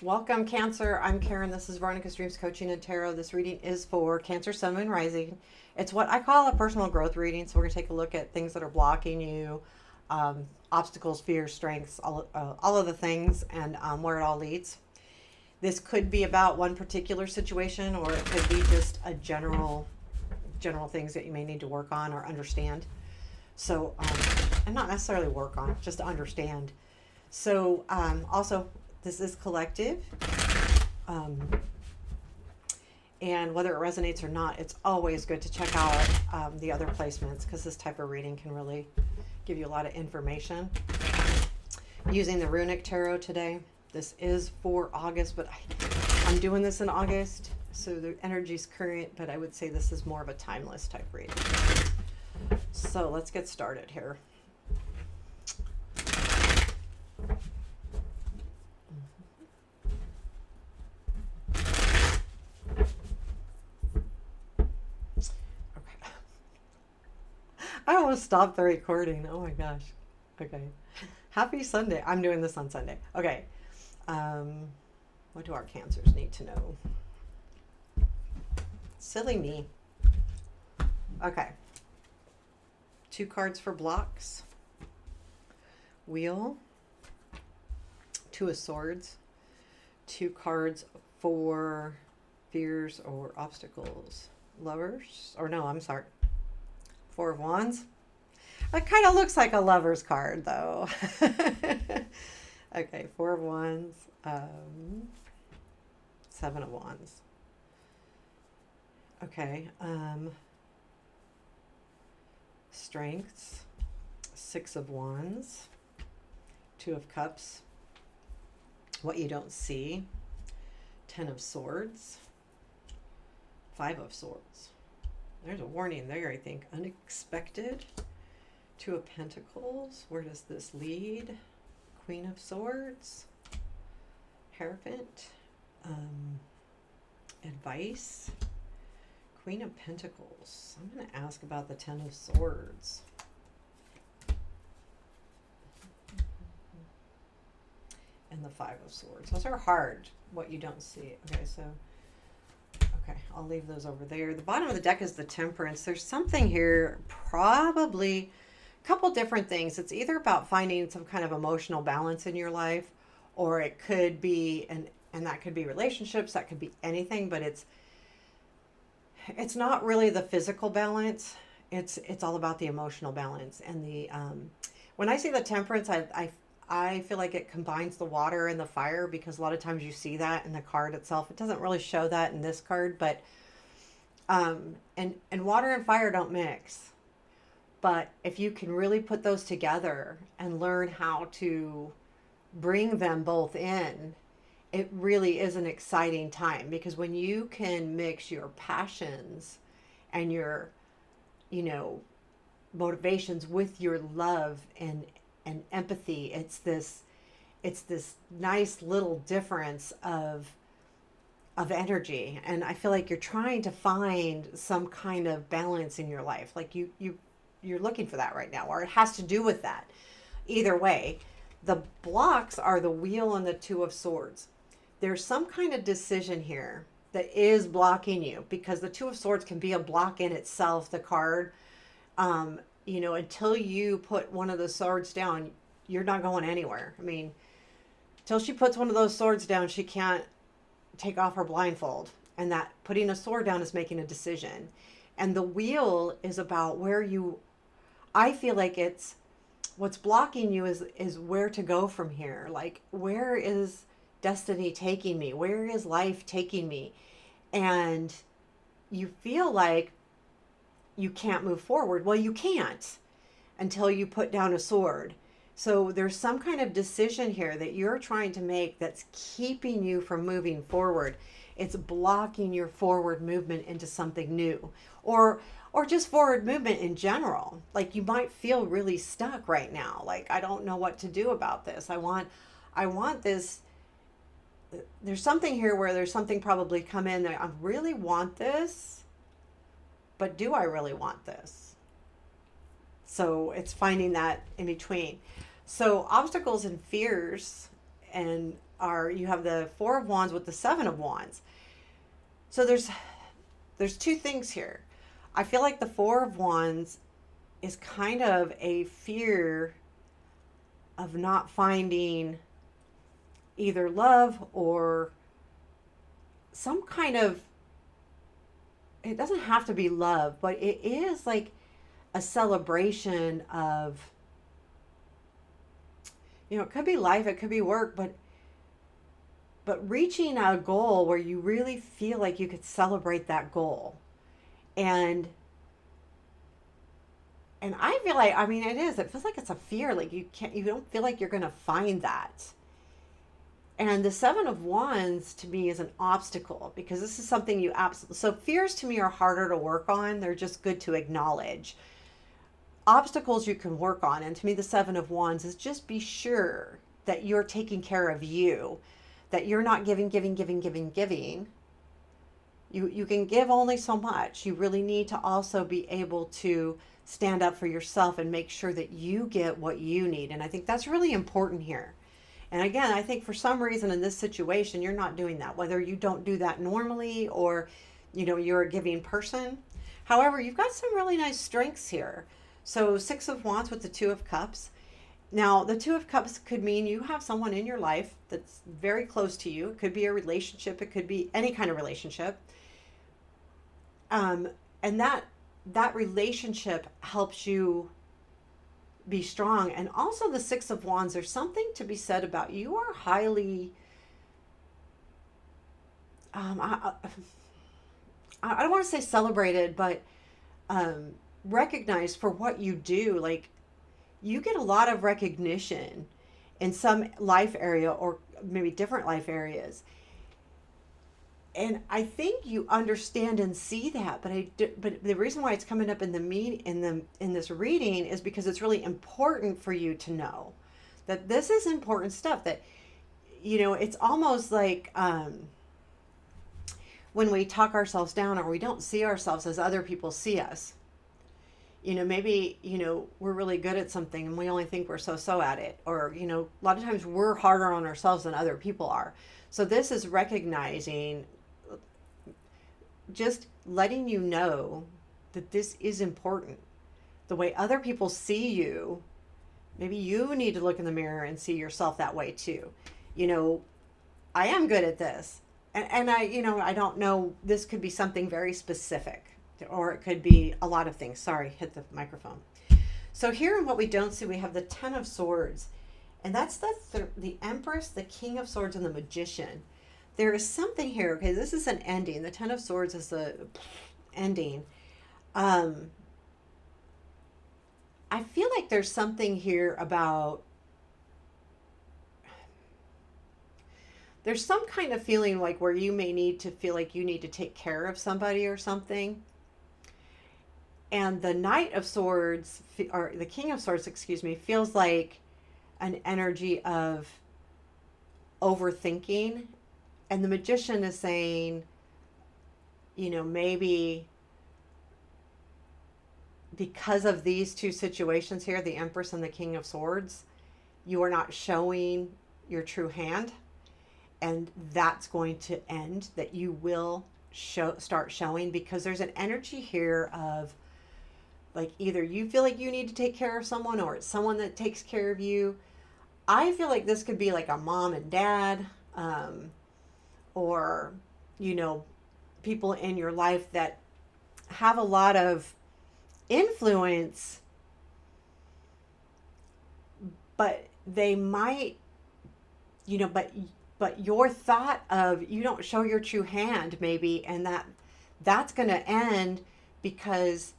Welcome, Cancer. I'm Karen. This is Veronica's Dreams Coaching and Tarot. This reading is for Cancer, Sun, Moon, Rising. It's what I call a personal growth reading. So we're going to take a look at things that are blocking you, obstacles, fears, strengths, all of the things, and where it all leads. This could be about one particular situation, or it could be just a general things that you may need to work on or understand. So, and not necessarily work on, just to understand. So, also, this is collective. Um, and whether it resonates or not, it's always good to check out the other placements because this type of reading can really give you a lot of information. Using the Runic Tarot today. This is for August, but I'm doing this in August, so the energy's current, but I would say this is more of a timeless type reading. So let's get started here. Okay. I almost stopped the recording. Oh my gosh. Okay. Happy Sunday. I'm doing this on Sunday. Okay. What do our cancers need to know? Silly me. Okay. 2 cards for blocks. Wheel. 2 of Swords. 2 cards for fears or obstacles. Lovers. Or no, I'm sorry. 4 of Wands. It kind of looks like a lover's card, though. Okay, 4 of Wands. 7 of Wands. Okay. Strengths. 6 of Wands. 2 of Cups. What you don't see. 10 of Swords. 5 of Swords. There's a warning there, I think. Unexpected. 2 of Pentacles. Where does this lead? Queen of Swords. Hierophant. Advice. Queen of Pentacles. I'm going to ask about the 10 of Swords. And the 5 of Swords. Those are hard, what you don't see. Okay, so, okay, I'll leave those over there. The bottom of the deck is the Temperance. There's something here, probably a couple different things. It's either about finding some kind of emotional balance in your life, or it could be, and that could be relationships, that could be anything, but it's not really the physical balance. It's all about the emotional balance. And the when I see the Temperance, I feel like it combines the water and the fire, because a lot of times you see that in the card itself. It doesn't really show that in this card, but and water and fire don't mix. But if you can really put those together and learn how to bring them both in, it really is an exciting time, because when you can mix your passions and your, motivations with your love and empathy, it's this nice little difference of energy. And I feel like you're trying to find some kind of balance in your life. Like you're looking for that right now, or it has to do with that. Either way, the blocks are the Wheel and the 2 of Swords. There's some kind of decision here that is blocking you, because the 2 of Swords can be a block in itself, the card. Until you put one of the swords down, you're not going anywhere. I mean, till she puts one of those swords down, she can't take off her blindfold. And that putting a sword down is making a decision. And the Wheel is about I feel like it's what's blocking you is where to go from here. Like, where is destiny taking me? Where is life taking me? And you feel like you can't move forward. Well, you can't until you put down a sword. So there's some kind of decision here that you're trying to make that's keeping you from moving forward. It's blocking your forward movement into something new, or just forward movement in general. Like, you might feel really stuck right now. Like, I don't know what to do about this. I want this. There's something here where there's something probably come in that I really want this, but do I really want this? So it's finding that in between. So obstacles and fears and are, you have the Four of Wands with the Seven of Wands. So there's two things here. I feel like the Four of Wands is kind of a fear of not finding either love or some kind of, it doesn't have to be love, but it is like a celebration of, it could be life, it could be work, but reaching a goal where you really feel like you could celebrate that goal. And I feel like, I mean, it feels like it's a fear. Like you don't feel like you're going to find that. And the Seven of Wands to me is an obstacle because this is something you absolutely, so fears to me are harder to work on. They're just good to acknowledge. Obstacles you can work on. And to me, the Seven of Wands is just be sure that you're taking care of you, that you're not giving. You can give only so much. You really need to also be able to stand up for yourself and make sure that you get what you need. And I think that's really important here. And again, I think for some reason in this situation, you're not doing that, whether you don't do that normally or, you're a giving person. However, you've got some really nice strengths here. So Six of Wands with the Two of Cups. Now, the Two of Cups could mean you have someone in your life that's very close to you. It could be a relationship. It could be any kind of relationship. And that relationship helps you be strong. And also the Six of Wands, there's something to be said about you are highly, I don't want to say celebrated, but recognized for what you do. Like you get a lot of recognition in some life area or maybe different life areas. And I think you understand and see that, but the reason why it's coming up in in this reading is because it's really important for you to know that this is important stuff. That it's almost like when we talk ourselves down or we don't see ourselves as other people see us. Maybe we're really good at something and we only think we're so at it, or a lot of times we're harder on ourselves than other people are. So this is recognizing, just letting you know that this is important. The way other people see you, maybe you need to look in the mirror and see yourself that way too. I am good at this. And I don't know, this could be something very specific, or it could be a lot of things. Sorry, hit the microphone. So here in what we don't see, we have the Ten of Swords. And that's the Empress, the King of Swords, and the Magician. There is something here. Okay, this is an ending. The Ten of Swords is the ending. I feel like there's something here about, there's some kind of feeling like where you may need to feel like you need to take care of somebody or something. And the Knight of Swords, or the King of Swords, excuse me, feels like an energy of overthinking. And the Magician is saying, maybe because of these two situations here, the Empress and the King of Swords, you are not showing your true hand. And that's going to end, that you will start showing, because there's an energy here of like either you feel like you need to take care of someone or it's someone that takes care of you. I feel like this could be like a mom and dad, or, people in your life that have a lot of influence, but they might, but your thought of, you don't show your true hand maybe, and that's going to end, because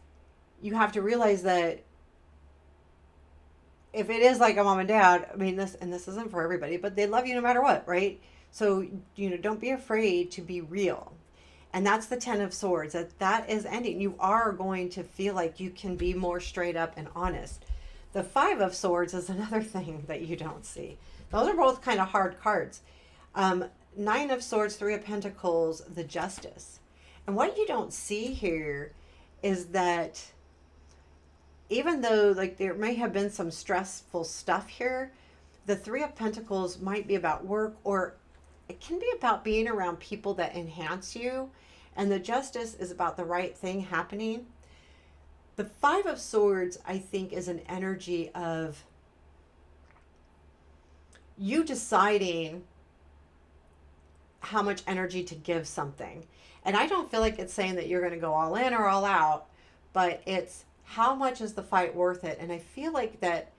you have to realize that if it is like a mom and dad, I mean, this isn't for everybody, but they love you no matter what, right? So, don't be afraid to be real. And that's the Ten of Swords. That is ending. You are going to feel like you can be more straight up and honest. The Five of Swords is another thing that you don't see. Those are both kind of hard cards. Nine of Swords, Three of Pentacles, the Justice. And what you don't see here is that even though like there may have been some stressful stuff here, The Three of Pentacles might be about work, or it can be about being around people that enhance you. And the Justice is about the right thing happening. The Five of Swords, I think, is an energy of you deciding how much energy to give something. And I don't feel like it's saying that you're going to go all in or all out, but it's how much is the fight worth it? And I feel like that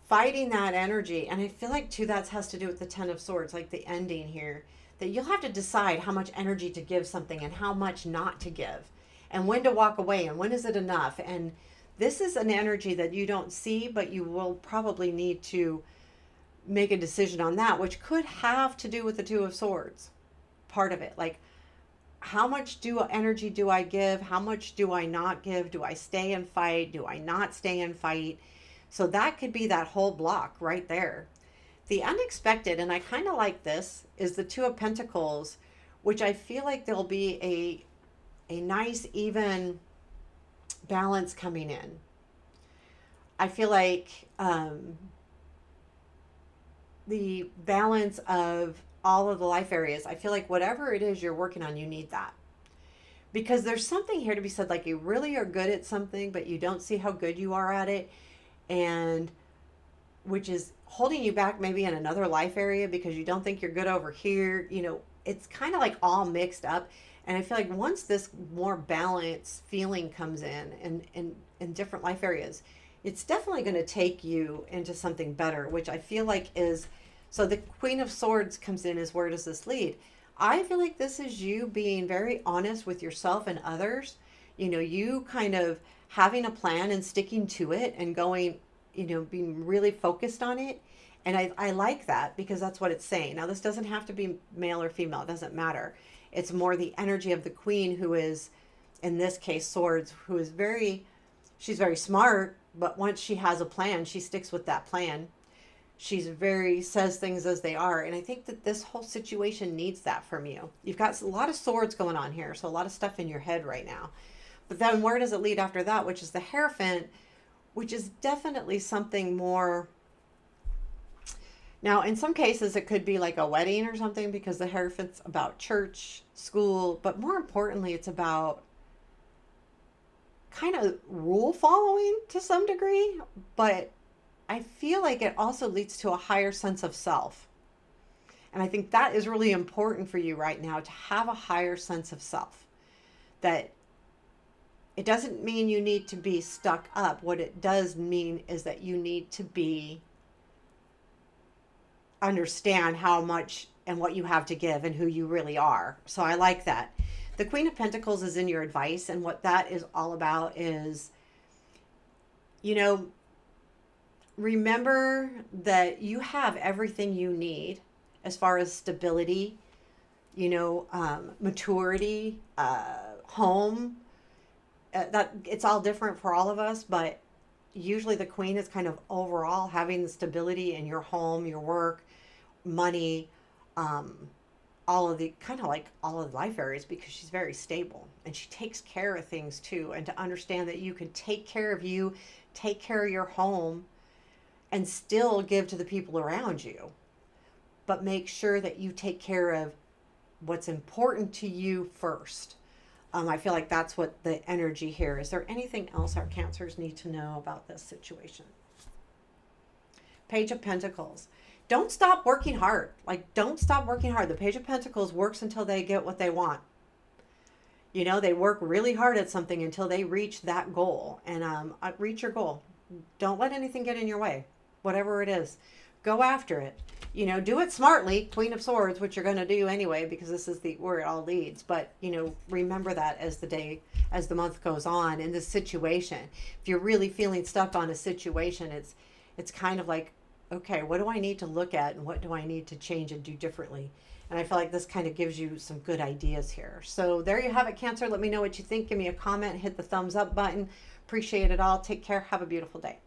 fighting that energy, and I feel like too that has to do with the Ten of Swords, like the ending here, that you'll have to decide how much energy to give something and how much not to give, and when to walk away and when is it enough. And this is an energy that you don't see, but you will probably need to make a decision on that, which could have to do with the Two of Swords part of it. Like, how much energy do I give? How much do I not give? Do I stay and fight? Do I not stay and fight? So that could be that whole block right there. The unexpected, and I kind of like this, is the Two of Pentacles, which I feel like there'll be a nice even balance coming in. I feel like the balance of all of the life areas, I feel like whatever it is you're working on, you need that. Because there's something here to be said, like you really are good at something, but you don't see how good you are at it, and which is holding you back maybe in another life area because you don't think you're good over here. You know, it's kind of like all mixed up. And I feel like once this more balanced feeling comes in different life areas, it's definitely going to take you into something better, which I feel like is, so the Queen of Swords comes in as, where does this lead? I feel like this is you being very honest with yourself and others. You know, you kind of having a plan and sticking to it and going, you know, being really focused on it. And I like that because that's what it's saying. Now, this doesn't have to be male or female. It doesn't matter. It's more the energy of the Queen, who is, in this case, Swords, who is she's very smart, but once she has a plan, she sticks with that plan. Says things as they are. And I think that this whole situation needs that from you. You've got a lot of swords going on here. So a lot of stuff in your head right now. But then where does it lead after that? Which is the Hierophant, which is definitely something more. Now, in some cases, it could be like a wedding or something, because the Hierophant's about church, school, but more importantly, it's about kind of rule following to some degree. But I feel like it also leads to a higher sense of self. And I think that is really important for you right now, to have a higher sense of self. That it doesn't mean you need to be stuck up. What it does mean is that you need to understand how much and what you have to give and who you really are. So I like that. The Queen of Pentacles is in your advice, and what that is all about is, you know, remember that you have everything you need as far as stability, you know, maturity, home. That it's all different for all of us, but usually the Queen is kind of overall having the stability in your home, your work, money, all of the kind of like all of the life areas, because she's very stable and she takes care of things too. And to understand that you can take care of you, take care of your home, and still give to the people around you, but make sure that you take care of what's important to you first. I feel like that's what the energy here. Is there anything else our Cancers need to know about this situation? Page of Pentacles. Don't stop working hard. Like, don't stop working hard. The Page of Pentacles works until they get what they want. You know, they work really hard at something until they reach that goal. And reach your goal. Don't let anything get in your way. Whatever it is, go after it. You know, do it smartly, Queen of Swords, which you're going to do anyway, because this is where it all leads. But, you know, remember that as the month goes on in this situation. If you're really feeling stuck on a situation, it's kind of like, okay, what do I need to look at and what do I need to change and do differently? And I feel like this kind of gives you some good ideas here. So there you have it, Cancer. Let me know what you think. Give me a comment, hit the thumbs up button. Appreciate it all. Take care. Have a beautiful day.